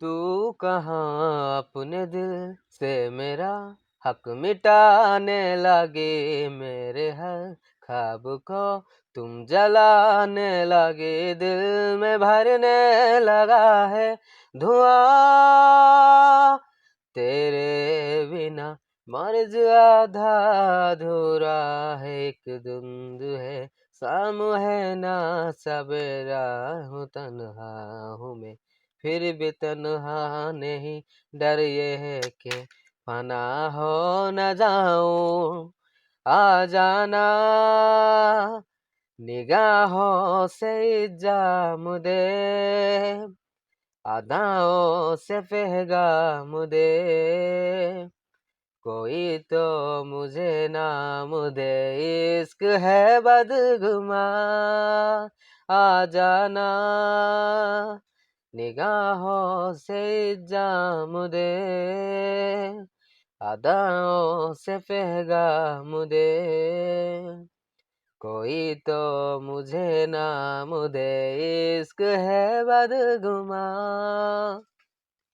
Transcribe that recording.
तू कहाँ अपने दिल से मेरा हक मिटाने लगे, मेरे हर ख्वाब को तुम जलाने लगे, दिल में भरने लगा है धुआं, तेरे बिना मर्ज आधा अधूरा है, एक धुंध है शाम है ना सवेरा, हूँ तन्हा हूँ मैं फिर भी तन्हा नहीं, डर ये है कि फना हो न जाऊं, आ जाना निगाहों से इल्जाम दे, अदाओं से पैगाम दे, कोई तो मुझे नाम दे, इश्क है बदगुमां, आ जाना निगाहों से इल्जाम दे, अदाओं से पैगाम दे, कोई तो मुझे नाम दे, इश्क है बदगुमां।